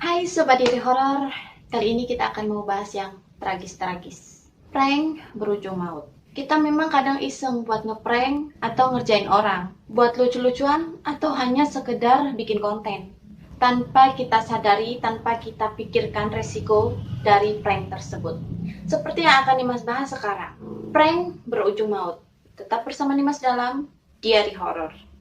Hai Sobat Diri Horor, kali ini kita akan mau bahas yang tragis-tragis. Prank berujung maut. Kita memang kadang iseng buat ngeprank atau ngerjain orang, buat lucu-lucuan atau hanya sekedar bikin konten. Tanpa kita sadari, tanpa kita pikirkan resiko dari prank tersebut. Seperti yang akan Dimas bahas sekarang, prank berujung maut. Tetap bersama Dimas dalam Diari Horor.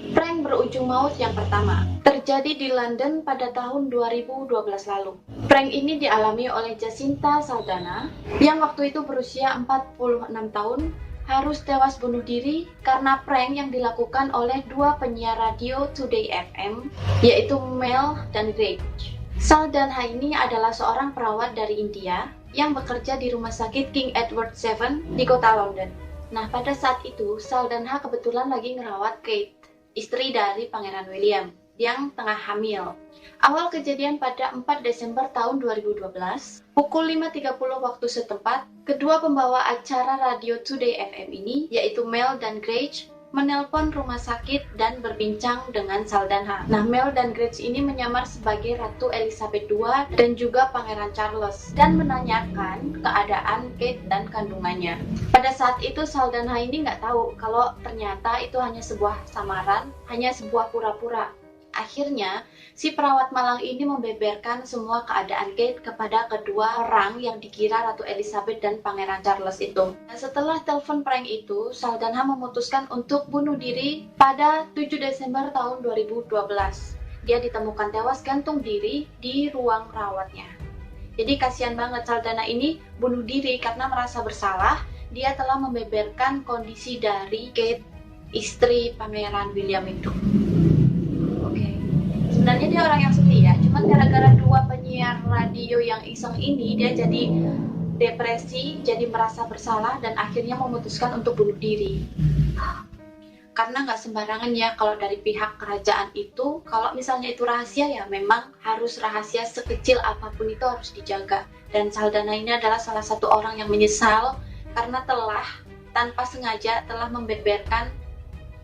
Prank berujung maut yang pertama terjadi di London pada tahun 2012 lalu. Prank ini dialami oleh Jacinta Saldana yang waktu itu berusia 46 tahun harus tewas bunuh diri karena prank yang dilakukan oleh dua penyiar radio Today FM, yaitu Mel dan Greg. Saldana ini adalah seorang perawat dari India yang bekerja di rumah sakit King Edward VII di kota London. Nah, pada saat itu Saldana kebetulan lagi ngerawat Kate, istri dari Pangeran William yang tengah hamil. Awal kejadian pada 4 Desember tahun 2012, pukul 5.30 waktu setempat, kedua pembawa acara radio Today FM ini, yaitu Mel dan Grace, menelpon rumah sakit dan berbincang dengan Saldana. Nah, Mel dan Grace ini menyamar sebagai Ratu Elizabeth II dan juga Pangeran Charles dan menanyakan keadaan Kate dan kandungannya. Pada saat itu Saldana ini nggak tahu kalau ternyata itu hanya sebuah samaran, hanya sebuah pura-pura. Akhirnya, si perawat malang ini membeberkan semua keadaan Kate kepada kedua orang yang dikira Ratu Elizabeth dan Pangeran Charles itu. Nah, setelah telepon prank itu, Saldana memutuskan untuk bunuh diri pada 7 Desember tahun 2012. Dia ditemukan tewas gantung diri di ruang rawatnya. Jadi kasihan banget, Saldana ini bunuh diri karena merasa bersalah. Dia telah membeberkan kondisi dari Kate, istri Pangeran William itu. Sebenarnya dia orang yang setia, cuman gara-gara dua penyiar radio yang iseng ini dia jadi depresi, jadi merasa bersalah dan akhirnya memutuskan untuk bunuh diri. Karena nggak sembarangan ya kalau dari pihak kerajaan itu, kalau misalnya itu rahasia ya memang harus rahasia, sekecil apapun itu harus dijaga. Dan Saldana ini adalah salah satu orang yang menyesal karena telah tanpa sengaja telah membeberkan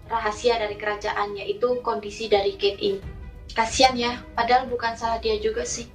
rahasia dari kerajaan, yaitu kondisi dari Kate ini. Kasian ya, padahal bukan salah dia juga sih.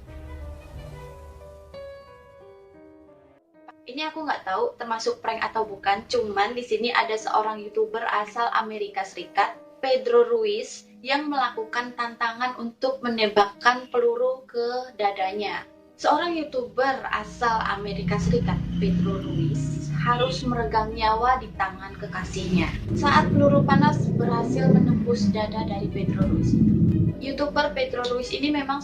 Ini aku nggak tahu termasuk prank atau bukan, cuman di sini ada seorang YouTuber asal Amerika Serikat, Pedro Ruiz, yang melakukan tantangan untuk menembakkan peluru ke dadanya. Seorang YouTuber asal Amerika Serikat, Pedro Ruiz, harus meregang nyawa di tangan kekasihnya saat peluru panas berhasil menembus dada dari Pedro Ruiz. YouTuber Pedro Ruiz ini memang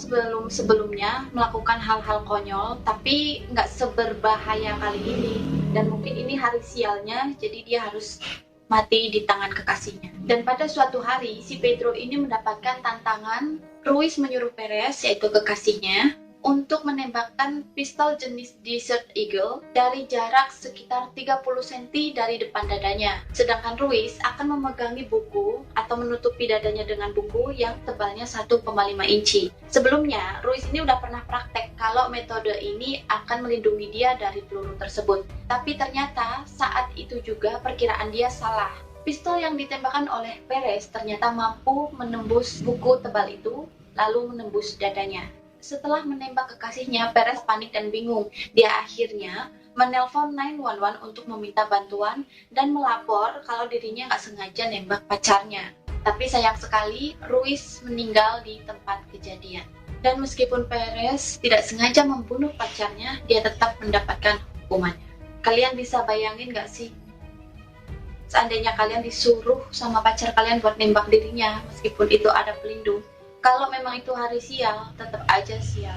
sebelumnya melakukan hal-hal konyol, tapi nggak seberbahaya kali ini. Dan mungkin ini hari sialnya, jadi dia harus mati di tangan kekasihnya. Dan pada suatu hari, si Pedro ini mendapatkan tantangan. Ruiz menyuruh Perez, yaitu kekasihnya, untuk menembakkan pistol jenis Desert Eagle dari jarak sekitar 30 cm dari depan dadanya. Sedangkan Ruiz akan memegangi buku atau menutupi dadanya dengan buku yang tebalnya 1,5 inci. Sebelumnya, Ruiz ini udah pernah praktek kalau metode ini akan melindungi dia dari peluru tersebut. Tapi ternyata saat itu juga perkiraan dia salah. Pistol yang ditembakkan oleh Perez ternyata mampu menembus buku tebal itu, lalu menembus dadanya. Setelah menembak kekasihnya, Perez panik dan bingung. Dia akhirnya menelpon 911 untuk meminta bantuan dan melapor kalau dirinya nggak sengaja nembak pacarnya. Tapi sayang sekali, Ruiz meninggal di tempat kejadian. Dan meskipun Perez tidak sengaja membunuh pacarnya, dia tetap mendapatkan hukumannya. Kalian bisa bayangin nggak sih? Seandainya kalian disuruh sama pacar kalian buat nembak dirinya, meskipun itu ada pelindung, kalau memang itu hari sial, tetap aja sial.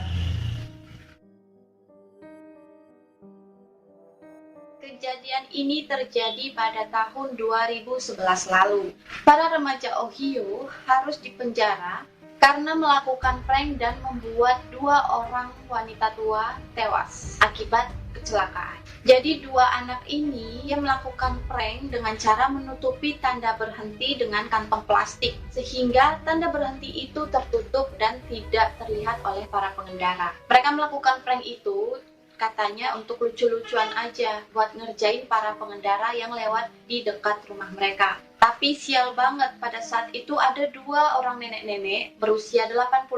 Kejadian ini terjadi pada tahun 2011 lalu. Para remaja Ohio harus dipenjara karena melakukan prank dan membuat dua orang wanita tua tewas akibat kecelakaan. Jadi dua anak ini yang melakukan prank dengan cara menutupi tanda berhenti dengan kantong plastik sehingga tanda berhenti itu tertutup dan tidak terlihat oleh para pengendara. Mereka melakukan prank itu katanya untuk lucu-lucuan aja buat ngerjain para pengendara yang lewat di dekat rumah mereka. Tapi sial banget, pada saat itu ada dua orang nenek-nenek berusia 85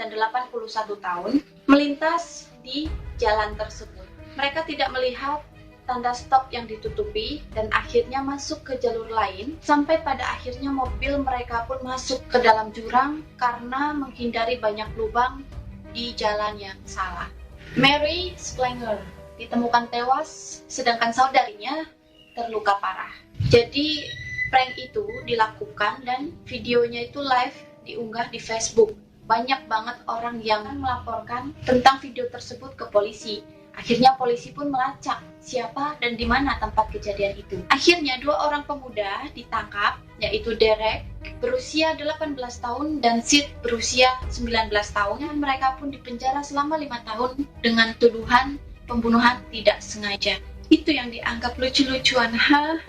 dan 81 tahun melintas di jalan tersebut. Mereka tidak melihat tanda stop yang ditutupi dan akhirnya masuk ke jalur lain, sampai pada akhirnya mobil mereka pun masuk ke dalam jurang karena menghindari banyak lubang di jalan yang salah. Mary Splanger ditemukan tewas, sedangkan saudarinya terluka parah. Jadi prank itu dilakukan dan videonya itu live diunggah di Facebook. Banyak banget orang yang melaporkan tentang video tersebut ke polisi. Akhirnya polisi pun melacak siapa dan di mana tempat kejadian itu. Akhirnya dua orang pemuda ditangkap, yaitu Derek berusia 18 tahun dan Sid berusia 19 tahun. Dan mereka pun dipenjara selama 5 tahun dengan tuduhan pembunuhan tidak sengaja. Itu yang dianggap lucu-lucuan,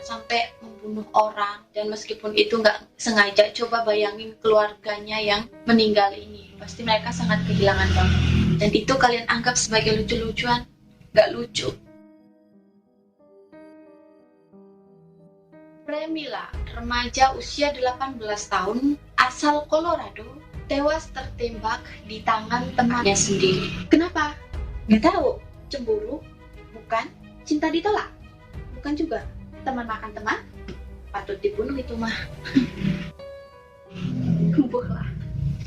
sampai membunuh orang. Dan meskipun itu nggak sengaja, coba bayangin keluarganya yang meninggal ini. Pasti mereka sangat kehilangan banget. Dan itu kalian anggap sebagai lucu-lucuan? Nggak lucu. Premila, remaja usia 18 tahun, asal Colorado, tewas tertembak di tangan temannya sendiri. Kenapa? Nggak tahu. Cemburu? Bukan. Cinta ditolak? Bukan juga. Teman makan teman? Patut dibunuh itu mah. Buhlah.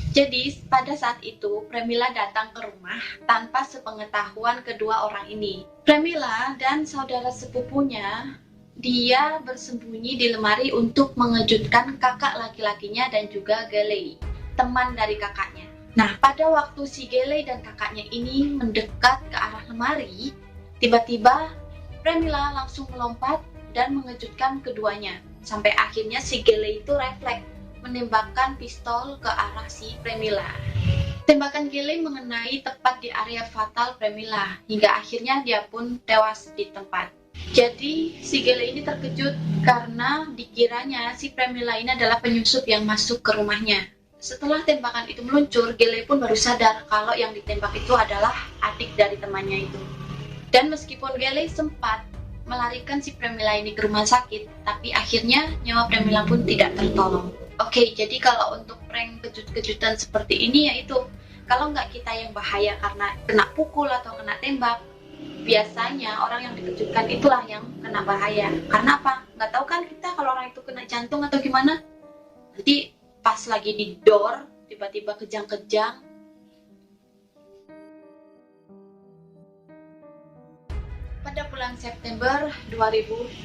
Jadi pada saat itu Premila datang ke rumah tanpa sepengetahuan kedua orang ini. Premila dan saudara sepupunya, dia bersembunyi di lemari untuk mengejutkan kakak laki-lakinya dan juga Galley, teman dari kakaknya. Nah, pada waktu si Galley dan kakaknya ini mendekat ke arah lemari, tiba-tiba Premila langsung melompat dan mengejutkan keduanya. Sampai akhirnya si Galley itu refleks menembakkan pistol ke arah si Premila. Tembakan Galley mengenai tepat di area fatal Premila, hingga akhirnya dia pun tewas di tempat. Jadi si Galley ini terkejut karena dikiranya si Premila ini adalah penyusup yang masuk ke rumahnya. Setelah tembakan itu meluncur, Galley pun baru sadar kalau yang ditembak itu adalah adik dari temannya itu. Dan meskipun Galley sempat melarikan si Premila ini ke rumah sakit, tapi akhirnya nyawa Premila pun tidak tertolong. Oke, jadi kalau untuk prank kejut-kejutan seperti ini, yaitu kalau nggak kita yang bahaya karena kena pukul atau kena tembak, biasanya orang yang dikejutkan itulah yang kena bahaya. Karena apa? Nggak tahu kan kita kalau orang itu kena jantung atau gimana. Nanti pas lagi di door, tiba-tiba kejang-kejang. Pada bulan September 2013,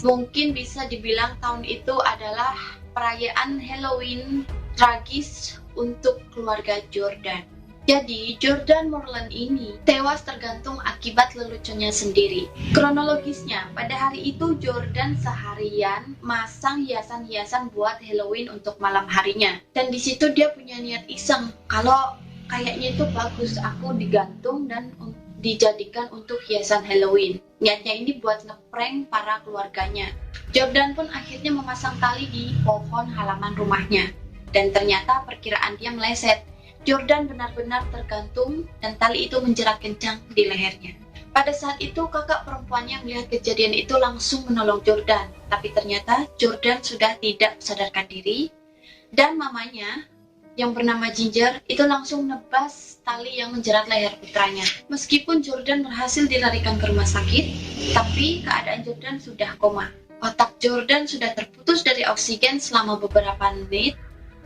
mungkin bisa dibilang tahun itu adalah perayaan Halloween tragis untuk keluarga Jordan. Jadi Jordan Morland ini tewas tergantung akibat leluconnya sendiri. Kronologisnya, pada hari itu Jordan seharian masang hiasan-hiasan buat Halloween untuk malam harinya. Dan di situ dia punya niat iseng, kalau kayaknya itu bagus aku digantung dan dijadikan untuk hiasan Halloween. Niatnya ini buat ngeprank para keluarganya. Jordan pun akhirnya memasang tali di pohon halaman rumahnya. Dan ternyata perkiraan dia meleset. Jordan benar-benar tergantung dan tali itu menjerat kencang di lehernya. Pada saat itu kakak perempuannya melihat kejadian itu langsung menolong Jordan. Tapi ternyata Jordan sudah tidak sadarkan diri. Dan mamanya yang bernama Ginger itu langsung nebas tali yang menjerat leher putranya. Meskipun Jordan berhasil dilarikan ke rumah sakit, tapi keadaan Jordan sudah koma. Otak Jordan sudah terputus dari oksigen selama beberapa menit,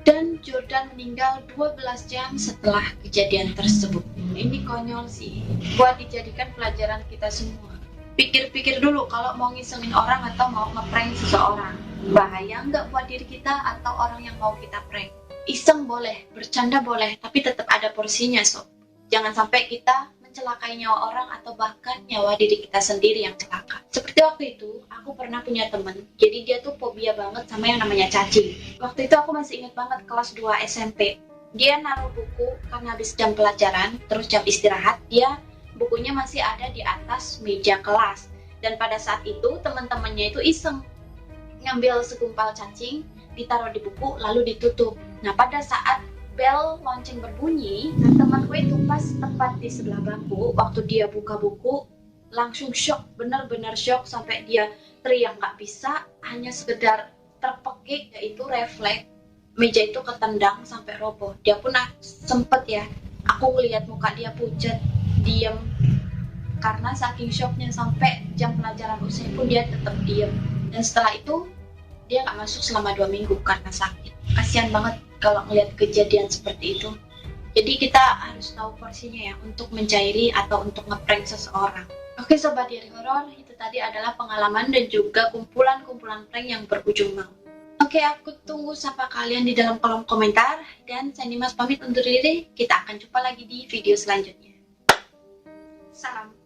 dan Jordan meninggal 12 jam setelah kejadian tersebut. Ini konyol sih, buat dijadikan pelajaran kita semua. Pikir-pikir dulu kalau mau ngisengin orang atau mau ngeprank seseorang. Bahaya nggak buat diri kita atau orang yang mau kita prank? Iseng boleh, bercanda boleh, tapi tetap ada porsinya sob. Jangan sampai kita mencelakai nyawa orang atau bahkan nyawa diri kita sendiri yang celaka. Seperti waktu itu, aku pernah punya temen, jadi dia tuh fobia banget sama yang namanya cacing. Waktu itu aku masih ingat banget kelas 2 SMP. Dia naruh buku karena habis jam pelajaran, terus jam istirahat, bukunya masih ada di atas meja kelas. Dan pada saat itu teman-temannya itu iseng ngambil segumpal cacing, ditaruh di buku lalu ditutup. Nah, pada saat bel lonceng berbunyi, temanku itu pas tepat di sebelah bangku, waktu dia buka buku, langsung shock, benar-benar shock sampai dia teriak nggak bisa, hanya sekedar terpekik, yaitu refleks meja itu ketendang sampai roboh. Dia pun sempet ya, aku lihat muka dia pucat, diam, karena saking shocknya sampai jam pelajaran usai pun dia tetap diam. Dan setelah itu dia nggak masuk selama 2 minggu karena sakit. Kasihan banget kalau ngeliat kejadian seperti itu. Jadi kita harus tahu porsinya ya untuk mencairi atau untuk ngeprank seseorang. Oke sobat diary horor, itu tadi adalah pengalaman dan juga kumpulan-kumpulan prank yang berujung maut. Oke, aku tunggu sapa kalian di dalam kolom komentar, dan saya Nimas pamit undur diri. Kita akan jumpa lagi di video selanjutnya. Salam.